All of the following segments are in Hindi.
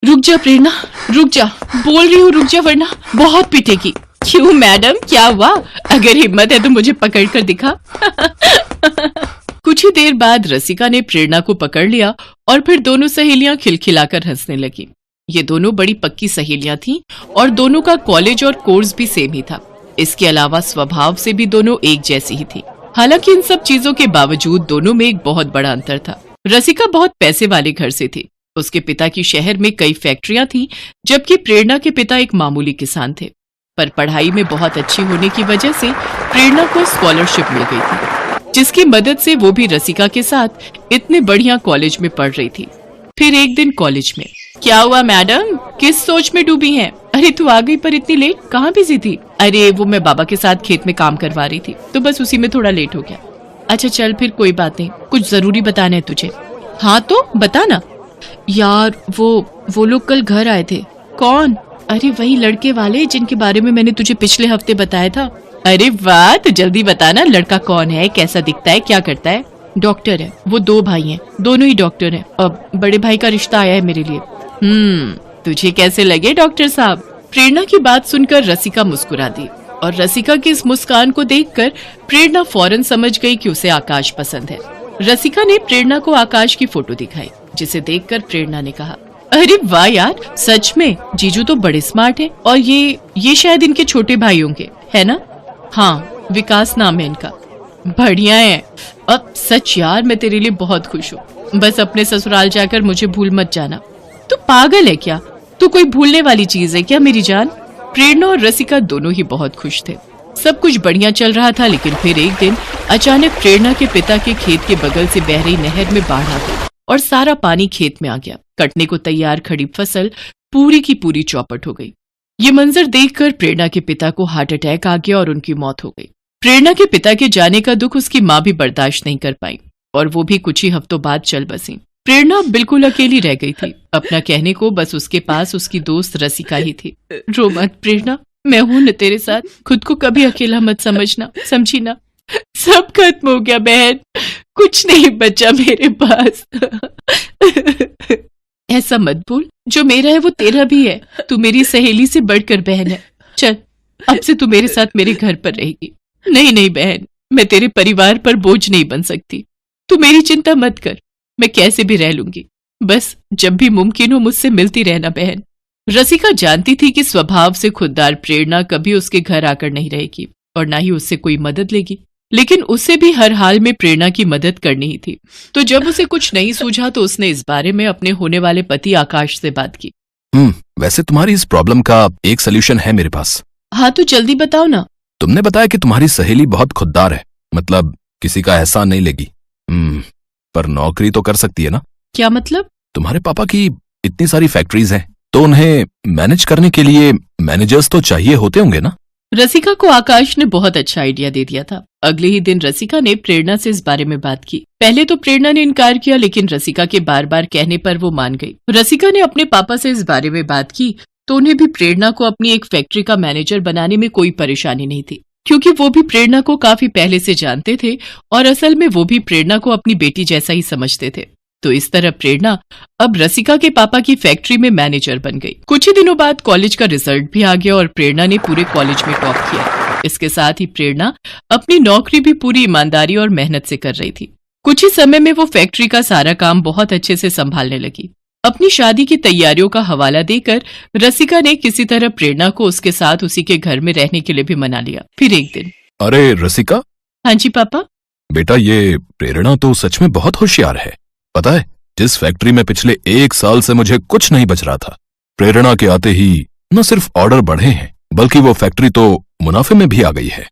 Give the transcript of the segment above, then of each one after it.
रुक जा प्रेरणा, रुक जा, बोल रही हूँ रुक जा वरना बहुत पिटेगी। क्यों मैडम, क्या हुआ? अगर हिम्मत है तो मुझे पकड़ कर दिखा। कुछ ही देर बाद रसिका ने प्रेरणा को पकड़ लिया और फिर दोनों सहेलियां खिलखिलाकर हंसने लगी। ये दोनों बड़ी पक्की सहेलियां थीं और दोनों का कॉलेज और कोर्स भी सेम ही था। इसके अलावा स्वभाव से भी दोनों एक जैसी ही थी। हालांकि इन सब चीजों के बावजूद दोनों में एक बहुत बड़ा अंतर था। रसिका बहुत पैसे वाले घर से थी। उसके पिता की शहर में कई फैक्ट्रियां थीं, जबकि प्रेरणा के पिता एक मामूली किसान थे। पर पढ़ाई में बहुत अच्छी होने की वजह से प्रेरणा को स्कॉलरशिप मिल गई थी, जिसकी मदद से वो भी रसिका के साथ इतने बढ़िया कॉलेज में पढ़ रही थी। फिर एक दिन कॉलेज में, क्या हुआ मैडम, किस सोच में डूबी हैं? अरे तू आ गई पर इतनी लेट, कहाँ बिजी थी? अरे वो मैं बाबा के साथ खेत में काम करवा रही थी तो बस उसी में थोड़ा लेट हो गया। अच्छा चल फिर कोई बात नहीं, कुछ जरूरी बताना है तुझे। हाँ तो बताना। यार वो लोग कल घर आए थे। कौन? अरे वही लड़के वाले जिनके बारे में मैंने तुझे पिछले हफ्ते बताया था। अरे वाह, तो जल्दी बताना, लड़का कौन है, कैसा दिखता है, क्या करता है? डॉक्टर है, वो 2 भाई हैं, दोनों ही डॉक्टर हैं। अब बड़े भाई का रिश्ता आया है मेरे लिए। तुझे कैसे लगे डॉक्टर साहब? प्रेरणा की बात सुनकर रसिका मुस्कुरा दी और रसिका की इस मुस्कान को देखकर प्रेरणा फौरन समझ गई कि उसे आकाश पसंद है। रसिका ने प्रेरणा को आकाश की फोटो दिखाई, जिसे देखकर प्रेरणा ने कहा, अरे वाह यार, सच में जीजू तो बड़े स्मार्ट हैं। और ये शायद इनके छोटे भाई होंगे, है ना? हाँ, विकास नाम है इनका। बढ़िया है। अब सच यार, मैं तेरे लिए बहुत खुश हूँ। बस अपने ससुराल जाकर मुझे भूल मत जाना। तू पागल है क्या? तू कोई भूलने वाली चीज है क्या मेरी जान? प्रेरणा और रसिका दोनों ही बहुत खुश थे। सब कुछ बढ़िया चल रहा था, लेकिन फिर एक दिन अचानक प्रेरणा के पिता के खेत के बगल से बह रही नहर में बाढ़ आ गई और सारा पानी खेत में आ गया। कटने को तैयार खड़ी फसल पूरी की पूरी चौपट हो गई। ये मंजर देखकर प्रेरणा के पिता को हार्ट अटैक आ गया और उनकी मौत हो गई। प्रेरणा के पिता के जाने का दुख उसकी माँ भी बर्दाश्त नहीं कर पाई और वो भी कुछ ही हफ्तों बाद चल बसी। प्रेरणा बिल्कुल अकेली रह गई थी। अपना कहने को बस उसके पास उसकी दोस्त रसिका ही थी। रो मत प्रेरणा, मैं हूं न तेरे साथ। खुद को कभी अकेला मत समझना, समझी ना? सब खत्म हो गया बहन, कुछ नहीं बचा मेरे पास। ऐसा मत बोल, जो मेरा है वो तेरा भी है। तू मेरी सहेली से बढ़कर बहन है। चल, अब से तू मेरे साथ मेरे घर पर रहेगी। नहीं नहीं बहन, मैं तेरे परिवार पर बोझ नहीं बन सकती। तू मेरी चिंता मत कर, मैं कैसे भी रह लूंगी। बस जब भी मुमकिन हो मुझसे मिलती रहना बहन। रसिका जानती थी कि स्वभाव से खुददार प्रेरणा कभी उसके घर आकर नहीं रहेगी और ना ही उससे कोई मदद लेगी, लेकिन उसे भी हर हाल में प्रेरणा की मदद करनी ही थी। तो जब उसे कुछ नहीं सूझा तो उसने इस बारे में अपने होने वाले पति आकाश से बात की। वैसे तुम्हारी इस प्रॉब्लम का एक सोल्यूशन है मेरे पास। हाँ तो जल्दी बताओ ना। तुमने बताया कि तुम्हारी सहेली बहुत खुददार है, मतलब किसी का एहसान नहीं लेगी। पर नौकरी तो कर सकती है ना? क्या मतलब? तुम्हारे पापा की इतनी सारी फैक्ट्रीज हैं, तो उन्हें मैनेज करने के लिए मैनेजर्स तो चाहिए होते होंगे ना? रसिका को आकाश ने बहुत अच्छा आइडिया दे दिया था। अगले ही दिन रसिका ने प्रेरणा से इस बारे में बात की। पहले तो प्रेरणा ने इनकार किया, लेकिन रसिका के बार बार कहने पर वो मान गई। रसिका ने अपने पापा से इस बारे में बात की तो उन्हें भी प्रेरणा को अपनी एक फैक्ट्री का मैनेजर बनाने में कोई परेशानी नहीं थी, क्योंकि वो भी प्रेरणा को काफी पहले से जानते थे और असल में वो भी प्रेरणा को अपनी बेटी जैसा ही समझते थे। तो इस तरह प्रेरणा अब रसिका के पापा की फैक्ट्री में मैनेजर बन गई। कुछ ही दिनों बाद कॉलेज का रिजल्ट भी आ गया और प्रेरणा ने पूरे कॉलेज में टॉप किया। इसके साथ ही प्रेरणा अपनी नौकरी भी पूरी ईमानदारी और मेहनत से कर रही थी। कुछ ही समय में वो फैक्ट्री का सारा काम बहुत अच्छे से संभालने लगी। अपनी शादी की तैयारियों का हवाला देकर रसिका ने किसी तरह प्रेरणा को उसके साथ उसी के घर में रहने के लिए भी मना लिया। फिर एक दिन, अरे रसिका। हाँ जी पापा। बेटा, ये प्रेरणा तो सच में बहुत होशियार है। पता है, जिस फैक्ट्री में पिछले 1 साल से मुझे कुछ नहीं बच रहा था, प्रेरणा के आते ही न सिर्फ ऑर्डर बढ़े हैं, बल्कि वो फैक्ट्री तो मुनाफे में भी आ गई है।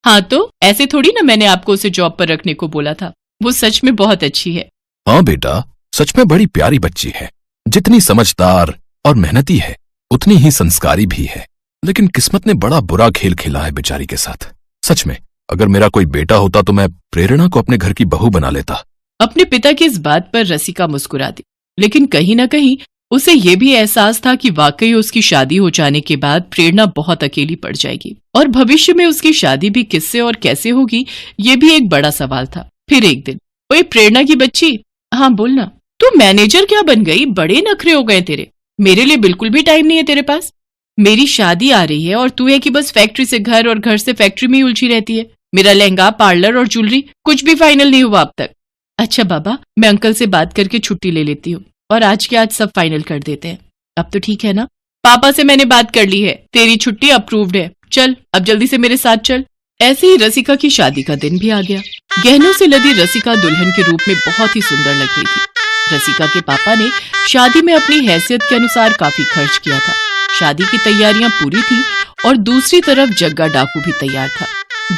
हाँ तो ऐसे थोड़ी ना मैंने आपको उसे जॉब पर रखने को बोला था। वो सच में बहुत अच्छी है। हाँ बेटा, सच में बड़ी प्यारी बच्ची है। जितनी समझदार और मेहनती है, उतनी ही संस्कारी भी है। लेकिन किस्मत ने बड़ा बुरा खेल खेला है बेचारी के साथ। सच में, अगर मेरा कोई बेटा होता तो मैं प्रेरणा को अपने घर की बहू बना लेता। अपने पिता की इस बात पर रसिका मुस्कुरा दी, लेकिन कहीं न कहीं उसे ये भी एहसास था कि वाकई उसकी शादी हो जाने के बाद प्रेरणा बहुत अकेली पड़ जाएगी और भविष्य में उसकी शादी भी किससे और कैसे होगी, ये भी एक बड़ा सवाल था। फिर एक दिन, ओए प्रेरणा की बच्ची, हाँ बोलना, तू मैनेजर क्या बन गई? बड़े नखरे हो गए तेरे। मेरे लिए बिल्कुल भी टाइम नहीं है तेरे पास। मेरी शादी आ रही है और तू है कि बस फैक्ट्री से घर और घर से फैक्ट्री में ही उलझी रहती है। मेरा लहंगा, पार्लर और ज्वेलरी कुछ भी फाइनल नहीं हुआ अब तक। अच्छा बाबा, मैं अंकल से बात करके छुट्टी ले लेती हूँ और आज के आज सब फाइनल कर देते हैं। अब तो ठीक है ना? पापा से मैंने बात कर ली है, तेरी छुट्टी अप्रूव्ड है। चल अब जल्दी से मेरे साथ चल। ऐसे ही रसिका की शादी का दिन भी आ गया। गहनों से लदी रसिका दुल्हन के रूप में बहुत ही सुंदर लग रही थी। रसिका के पापा ने शादी में अपनी हैसियत के अनुसार काफी खर्च किया था। शादी की तैयारियां पूरी थी और दूसरी तरफ जग्गा डाकू भी तैयार था।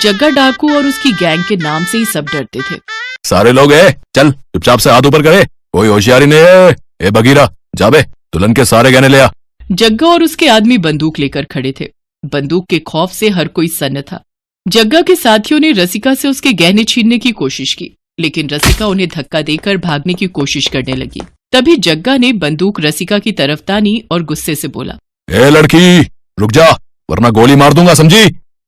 जग्गा डाकू और उसकी गैंग के नाम से ही सब डरते थे। सारे लोग चल चुपचाप से हाथ ऊपर करे, कोई होशियारी नहीं है। ए बगीरा, जाबे दुल्हन के सारे गहने ले आ। जग्गा और उसके आदमी बंदूक लेकर खड़े थे। बंदूक के खौफ से हर कोई सन्न था। जग्गा के साथियों ने रसिका से उसके गहने छीनने की कोशिश की, लेकिन रसिका उन्हें धक्का देकर भागने की कोशिश करने लगी। तभी जग्गा ने बंदूक रसिका की तरफ तानी और गुस्से से बोला, ए लड़की रुक जा, वरना गोली मार दूंगा, समझी?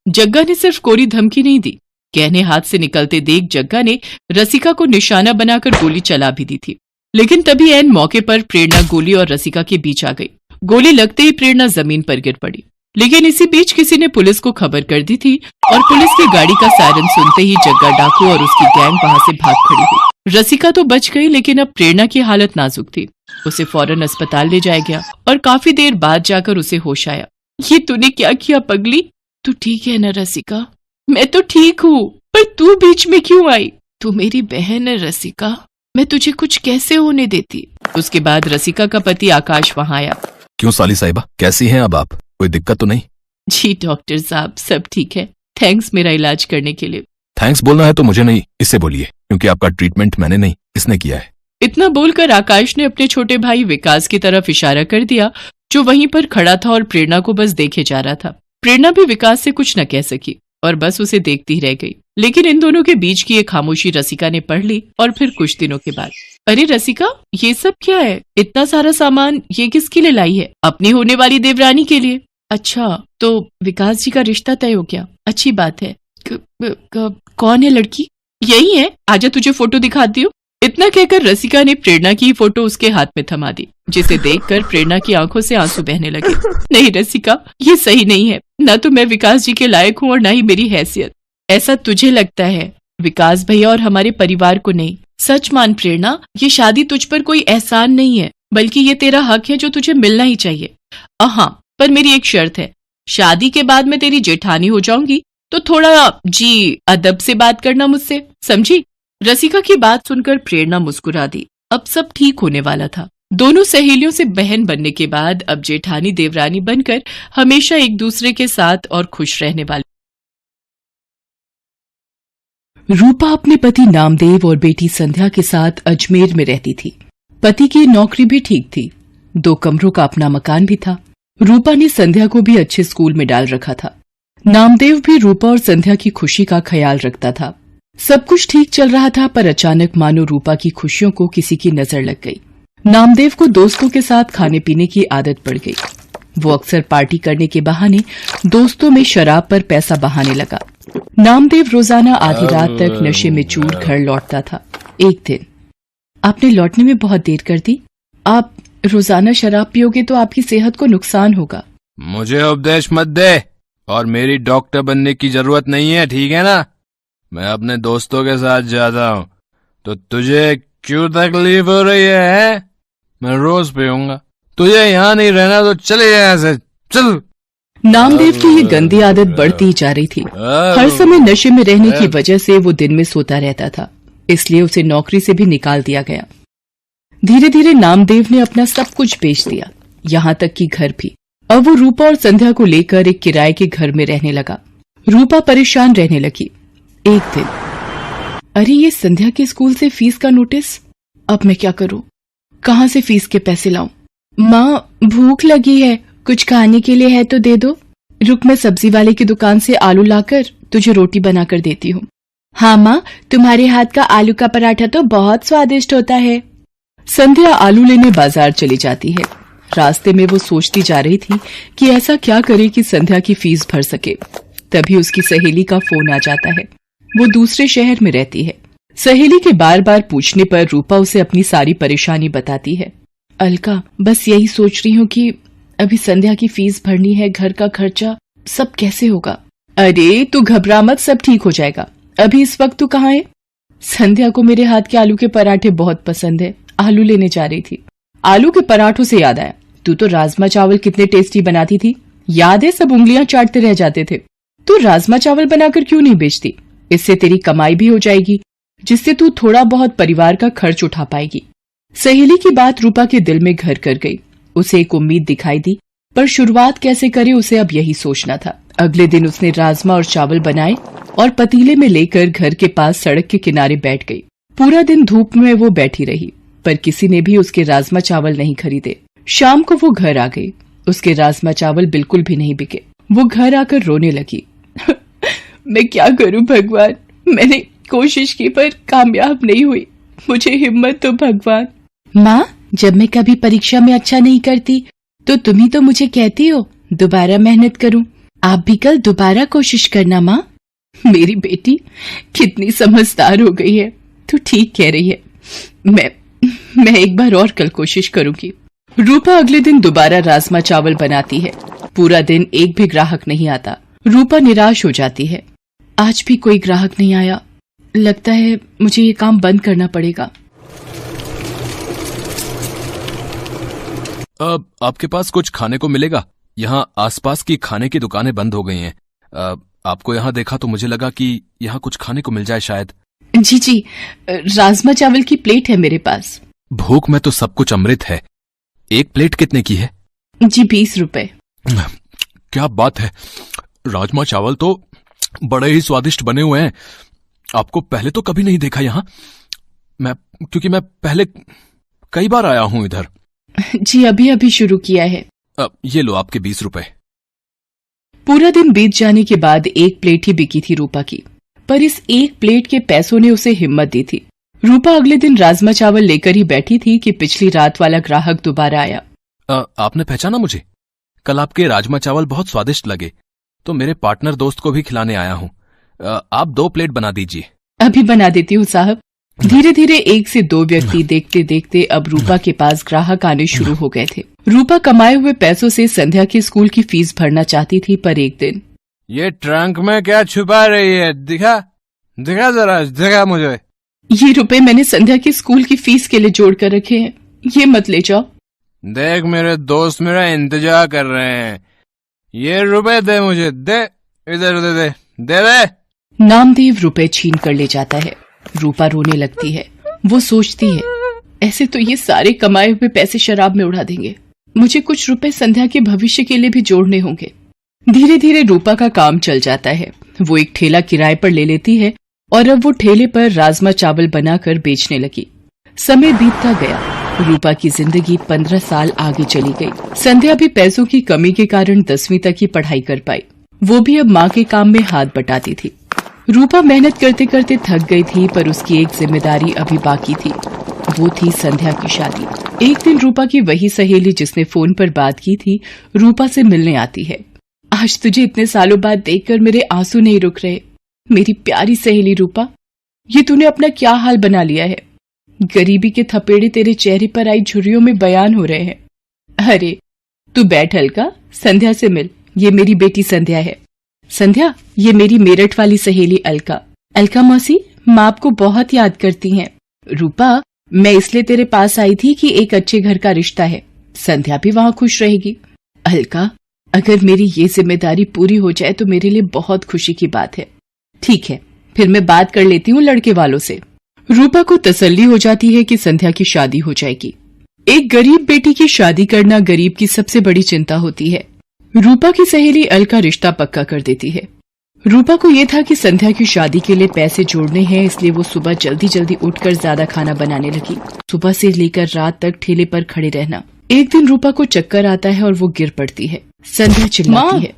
जग्गा ने सिर्फ कोरी धमकी नहीं दी, गहने हाथ से निकलते देख जग्गा ने रसिका को निशाना बनाकर गोली चला भी दी थी। लेकिन तभी ऐन मौके पर प्रेरणा गोली और रसिका के बीच आ गई। गोली लगते ही प्रेरणा जमीन पर गिर पड़ी। लेकिन इसी बीच किसी ने पुलिस को खबर कर दी थी और पुलिस की गाड़ी का सायरन सुनते ही जग्गा डाकू और उसकी गैंग वहां से भाग खड़ी हुई। रसिका तो बच गई, लेकिन अब प्रेरणा की हालत नाजुक थी। उसे फौरन अस्पताल ले जाया गया और काफी देर बाद जाकर उसे होश आया। ये तूने क्या किया पगली? तू ठीक है ना रसिका? मैं तो ठीक हूँ, पर तू बीच में क्यों आई? तू मेरी बहन है रसिका, मैं तुझे कुछ कैसे होने देती। उसके बाद रसिका का पति आकाश वहां आया। क्यों साली साहिबा, कैसी हैं अब आप? कोई दिक्कत तो नहीं? जी डॉक्टर साहब, सब ठीक है। थैंक्स मेरा इलाज करने के लिए। थैंक्स बोलना है तो मुझे नहीं, इससे बोलिए, क्योंकि आपका ट्रीटमेंट मैंने नहीं, इसने किया है। इतना बोलकर आकाश ने अपने छोटे भाई विकास की तरफ इशारा कर दिया, जो वहीं पर खड़ा था और प्रेरणा को बस देखे जा रहा था। प्रेरणा भी विकास से कुछ न कह सकी और बस उसे देखती ही रह गई। लेकिन इन दोनों के बीच की एक खामोशी रसिका ने पढ़ ली और फिर कुछ दिनों के बाद, अरे रसिका, ये सब क्या है? इतना सारा सामान ये किसके लिए लाई है? अपनी होने वाली देवरानी के लिए। अच्छा, तो विकास जी का रिश्ता तय हो गया, अच्छी बात है। कौन है लड़की? यही है, आजा तुझे फोटो दिखाती हूँ। इतना कहकर रसिका ने प्रेरणा की फोटो उसके हाथ में थमा दी, जिसे देखकर प्रेरणा की आंखों से आंसू बहने लगे। नहीं रसिका, ये सही नहीं है। न तो मैं विकास जी के लायक हूँ और न ही मेरी हैसियत। ऐसा तुझे लगता है, विकास भैया और हमारे परिवार को नहीं। सच मान प्रेरणा, ये शादी तुझ पर कोई एहसान नहीं है, बल्कि ये तेरा हक है जो तुझे मिलना ही चाहिए। हाँ, पर मेरी एक शर्त है, शादी के बाद मैं तेरी जेठानी हो जाऊंगी, तो थोड़ा अदब से बात करना मुझसे, समझी? रसिका की बात सुनकर प्रेरणा मुस्कुरा दी। अब सब ठीक होने वाला था। दोनों सहेलियों से बहन बनने के बाद अब जेठानी देवरानी बनकर हमेशा एक दूसरे के साथ और खुश रहने वाली। रूपा अपने पति नामदेव और बेटी संध्या के साथ अजमेर में रहती थी। पति की नौकरी भी ठीक थी, 2 कमरों का अपना मकान भी था। रूपा ने संध्या को भी अच्छे स्कूल में डाल रखा था। नामदेव भी रूपा और संध्या की खुशी का ख्याल रखता था। सब कुछ ठीक चल रहा था, पर अचानक मानो रूपा की खुशियों को किसी की नजर लग गई। नामदेव को दोस्तों के साथ खाने पीने की आदत पड़ गई। वो अक्सर पार्टी करने के बहाने दोस्तों में शराब पर पैसा बहाने लगा। नामदेव रोजाना आधी रात तक नशे में चूर घर लौटता था। एक दिन, आपने लौटने में बहुत देर कर दी। आप रोजाना शराब पियोगे तो आपकी सेहत को नुकसान होगा। मुझे उपदेश मत दे, और मेरी डॉक्टर बनने की जरूरत नहीं है, ठीक है ना? मैं अपने दोस्तों के साथ जाता हूँ, तो तुझे क्यों तकलीफ हो रही है? मैं रोज पीऊंगा। तुझे यहाँ नहीं रहना तो चले यहाँ से, चल। नामदेव की ये गंदी आदत बढ़ती जा रही थी। हर समय नशे में रहने की वजह से वो दिन में सोता रहता था, इसलिए उसे नौकरी से भी निकाल दिया गया। धीरे धीरे नामदेव ने अपना सब कुछ बेच दिया, यहाँ तक कि घर भी। अब वो रूपा और संध्या को लेकर एक किराए के घर में रहने लगा। रूपा परेशान रहने लगी। एक दिन, अरे ये संध्या के स्कूल से फीस का नोटिस, अब मैं क्या करूं? कहाँ से फीस के पैसे लाऊं? माँ, भूख लगी है, कुछ खाने के लिए है तो दे दो। रुक, मैं सब्जी वाले की दुकान से आलू लाकर तुझे रोटी बनाकर देती हूँ। हाँ माँ, तुम्हारे हाथ का आलू का पराठा तो बहुत स्वादिष्ट होता है। संध्या आलू लेने बाजार चली जाती है। रास्ते में वो सोचती जा रही थी कि ऐसा क्या करे कि संध्या की फीस भर सके। तभी उसकी सहेली का फोन आ जाता है। वो दूसरे शहर में रहती है। सहेली के बार बार पूछने पर रूपा उसे अपनी सारी परेशानी बताती है। अलका, बस यही सोच रही हूँ कि अभी संध्या की फीस भरनी है, घर का खर्चा, सब कैसे होगा। अरे तू घबरा मत, सब ठीक हो जाएगा। अभी इस वक्त तू कहाँ है? संध्या को मेरे हाथ के आलू के पराठे बहुत पसंद है, आलू लेने जा रही थी। आलू के पराठों से याद आया, तू तो राजमा चावल कितने टेस्टी बनाती थी, याद है? सब उंगलियां चाटते रह जाते थे। तू राजमा चावल बनाकर क्यों नहीं बेचती? इससे तेरी कमाई भी हो जाएगी, जिससे तू थोड़ा बहुत परिवार का खर्च उठा पाएगी। सहेली की बात रूपा के दिल में घर कर गई। उसे एक उम्मीद दिखाई दी, पर शुरुआत कैसे करे उसे अब यही सोचना था। अगले दिन उसने राजमा और चावल बनाए और पतीले में लेकर घर के पास सड़क के किनारे बैठ गई। पूरा दिन धूप में वो बैठी रही, पर किसी ने भी उसके राजमा चावल नहीं खरीदे। शाम को वो घर आ गई, उसके राजमा चावल बिल्कुल भी नहीं बिके। वो घर आकर रोने लगी। मैं क्या करूं भगवान, मैंने कोशिश की पर कामयाब नहीं हुई, मुझे हिम्मत दो भगवान। माँ, जब मैं कभी परीक्षा में अच्छा नहीं करती तो तुम ही तो मुझे कहती हो दोबारा मेहनत करूं। आप भी कल दोबारा कोशिश करना माँ। मेरी बेटी कितनी समझदार हो गई है, तू ठीक कह रही है। मैं एक बार और कल कोशिश करूंगी। रूपा अगले दिन दोबारा राजमा चावल बनाती है। पूरा दिन एक भी ग्राहक नहीं आता। रूपा निराश हो जाती है। आज भी कोई ग्राहक नहीं आया, लगता है मुझे ये काम बंद करना पड़ेगा। अब आपके पास कुछ खाने को मिलेगा? यहाँ आसपास की खाने की दुकानें बंद हो गई हैं। आपको यहाँ देखा तो मुझे लगा कि यहाँ कुछ खाने को मिल जाए शायद। जी, राजमा चावल की प्लेट है मेरे पास। भूख में तो सब कुछ अमृत है। एक प्लेट कितने की है? जी 20 रुपए। क्या बात है, राजमा चावल तो बड़े ही स्वादिष्ट बने हुए हैं। आपको पहले तो कभी नहीं देखा यहाँ, क्योंकि मैं पहले कई बार आया हूं इधर। जी अभी अभी शुरू किया है। ये लो आपके 20 रुपए। पूरा दिन बीत जाने के बाद एक प्लेट ही बिकी थी रूपा की, पर इस एक प्लेट के पैसों ने उसे हिम्मत दी थी। रूपा अगले दिन राजमा चावल लेकर ही बैठी थी कि पिछली रात वाला ग्राहक दोबारा आया। आपने पहचाना मुझे? कल आपके राजमा चावल बहुत स्वादिष्ट लगे, तो मेरे पार्टनर दोस्त को भी खिलाने आया हूँ। आप 2 प्लेट बना दीजिए। अभी बना देती हूँ साहब। धीरे धीरे 1 से 2 व्यक्ति देखते देखते अब रूपा के पास ग्राहक आने शुरू हो गए थे। रूपा कमाए हुए पैसों से संध्या के स्कूल की फीस भरना चाहती थी, पर एक दिन ये ट्रंक में क्या छुपा रही है? दिखा जरा, दिखा मुझे। ये रुपए मैंने संध्या की स्कूल की फीस के लिए जोड़ कर रखे हैं, ये मत ले जाओ। देख मेरे दोस्त मेरा इंतजार कर रहे हैं, ये रुपए दे मुझे, दे इधर दे दे। नामदेव रुपए छीन कर ले जाता है। रूपा रोने लगती है। वो सोचती है ऐसे तो ये सारे कमाए हुए पैसे शराब में उड़ा देंगे, मुझे कुछ रुपए संध्या के भविष्य के लिए भी जोड़ने होंगे। धीरे धीरे रूपा का काम चल जाता है। वो एक ठेला किराए पर ले लेती है और अब वो ठेले पर राजमा चावल बनाकर बेचने लगी। समय बीतता गया। रूपा की जिंदगी 15 साल आगे चली गई। संध्या भी पैसों की कमी के कारण 10वीं तक की पढ़ाई कर पाई। वो भी अब माँ के काम में हाथ बटाती थी। रूपा मेहनत करते करते थक गई थी, पर उसकी एक जिम्मेदारी अभी बाकी थी, वो थी संध्या की शादी। एक दिन रूपा की वही सहेली जिसने फोन पर बात की थी रूपा से मिलने आती है। आज तुझे इतने सालों बाद देखकर मेरे आंसू नहीं रुक रहे। मेरी प्यारी सहेली रूपा, ये तूने अपना क्या हाल बना लिया है। गरीबी के थपेड़े तेरे चेहरे पर आई झुर्रियों में बयान हो रहे हैं। अरे तू बैठ अलका, संध्या से मिल, ये मेरी बेटी संध्या है। संध्या, ये मेरी मेरठ वाली सहेली अलका। अलका मौसी, माँ आपको बहुत याद करती हैं। रूपा, मैं इसलिए तेरे पास आई थी कि एक अच्छे घर का रिश्ता है, संध्या भी वहाँ खुश रहेगी। अलका, अगर मेरी ये जिम्मेदारी पूरी हो जाए तो मेरे लिए बहुत खुशी की बात है। ठीक है, फिर मैं बात कर लेती हूँ लड़के वालों से। रूपा को तसल्ली हो जाती है कि संध्या की शादी हो जाएगी। एक गरीब बेटी की शादी करना गरीब की सबसे बड़ी चिंता होती है। रूपा की सहेली अलका रिश्ता पक्का कर देती है। रूपा को ये था कि संध्या की शादी के लिए पैसे जोड़ने हैं, इसलिए वो सुबह जल्दी जल्दी उठकर ज्यादा खाना बनाने लगी। सुबह से लेकर रात तक ठेले पर खड़े रहना। एक दिन रूपा को चक्कर आता है और वो गिर पड़ती है। संध्या चिल्लाती है,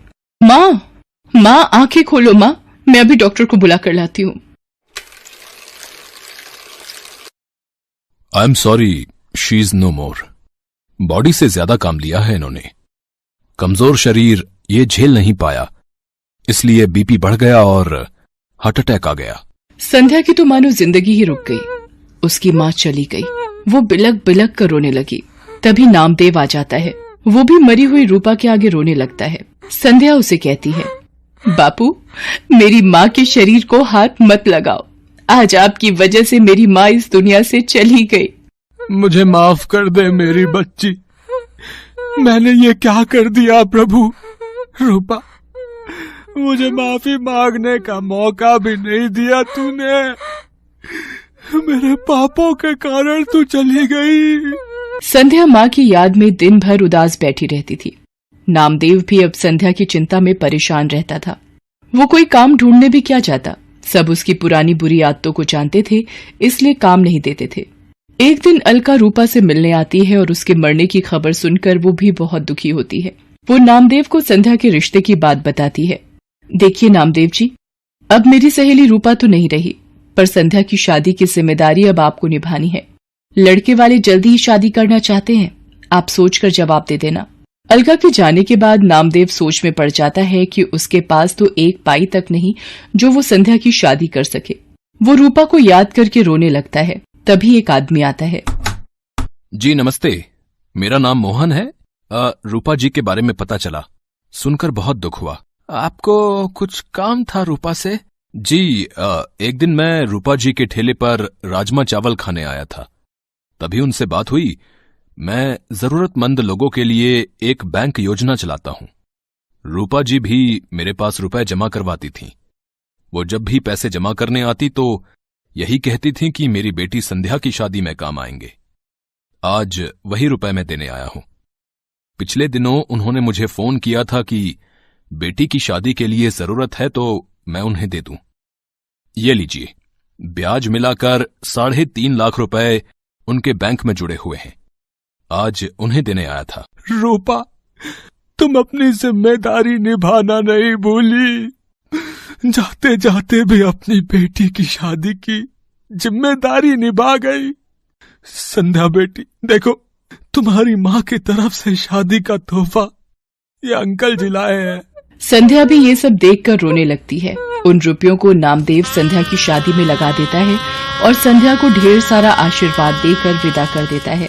माँ आंखें खोलो माँ, मैं अभी डॉक्टर को बुला कर लाती हूँ। I am sorry, she is no more. Body से ज्यादा काम लिया है इन्होंने। कमजोर शरीर ये झेल नहीं पाया, इसलिए बीपी बढ़ गया और हार्ट अटैक आ गया। संध्या की तो मानो जिंदगी ही रुक गई। उसकी माँ चली गई। वो बिलक बिलक कर रोने लगी। तभी नामदेव आ जाता है। वो भी मरी हुई रूपा के आगे रोने लगता है। संध्या उसे कहती है, बापू, मेरी माँ के शरीर को हाथ मत लगाओ। आज आपकी वजह से मेरी माँ इस दुनिया से चली गई। मुझे माफ कर दे मेरी बच्ची, मैंने ये क्या कर दिया प्रभु। रूपा, मुझे माफी मांगने का मौका भी नहीं दिया तूने। मेरे पापों के कारण तू चली गई। संध्या माँ की याद में दिन भर उदास बैठी रहती थी। नामदेव भी अब संध्या की चिंता में परेशान रहता था। वो कोई काम ढूंढने भी क्या जाता, सब उसकी पुरानी बुरी आदतों को जानते थे, इसलिए काम नहीं देते थे। एक दिन अलका रूपा से मिलने आती है और उसके मरने की खबर सुनकर वो भी बहुत दुखी होती है। वो नामदेव को संध्या के रिश्ते की बात बताती है। देखिए नामदेव जी, अब मेरी सहेली रूपा तो नहीं रही, पर संध्या की शादी की जिम्मेदारी अब आपको निभानी है। लड़के वाले जल्दी ही शादी करना चाहते हैं, आप सोचकर जवाब दे देना। अलका के जाने के बाद नामदेव सोच में पड़ जाता है कि उसके पास तो एक पाई तक नहीं जो वो संध्या की शादी कर सके। वो रूपा को याद करके रोने लगता है। तभी एक आदमी आता है। जी नमस्ते, मेरा नाम मोहन है। रूपा जी के बारे में पता चला, सुनकर बहुत दुख हुआ। आपको कुछ काम था रूपा से? जी, एक दिन मैं रूपा जी के ठेले पर राजमा चावल खाने आया था, तभी उनसे बात हुई। मैं जरूरतमंद लोगों के लिए एक बैंक योजना चलाता हूं। रूपा जी भी मेरे पास रुपए जमा करवाती थीं। वो जब भी पैसे जमा करने आती तो यही कहती थीं कि मेरी बेटी संध्या की शादी में काम आएंगे। आज वही रुपए मैं देने आया हूं। पिछले दिनों उन्होंने मुझे फोन किया था कि बेटी की शादी के लिए जरूरत है तो मैं उन्हें दे दूं। ये लीजिए, ब्याज मिलाकर 3.5 लाख रुपए उनके बैंक में जुड़े हुए हैं। आज उन्हें देने आया था। रूपा, तुम अपनी जिम्मेदारी निभाना नहीं भूली। जाते जाते भी अपनी बेटी की शादी की जिम्मेदारी निभा गई। संध्या बेटी, देखो, तुम्हारी माँ की तरफ से शादी का तोहफा ये अंकल जी लाए हैं। संध्या भी ये सब देखकर रोने लगती है। उन रुपयों को नामदेव संध्या की शादी में लगा देता है और संध्या को ढेर सारा आशीर्वाद देकर विदा कर देता है।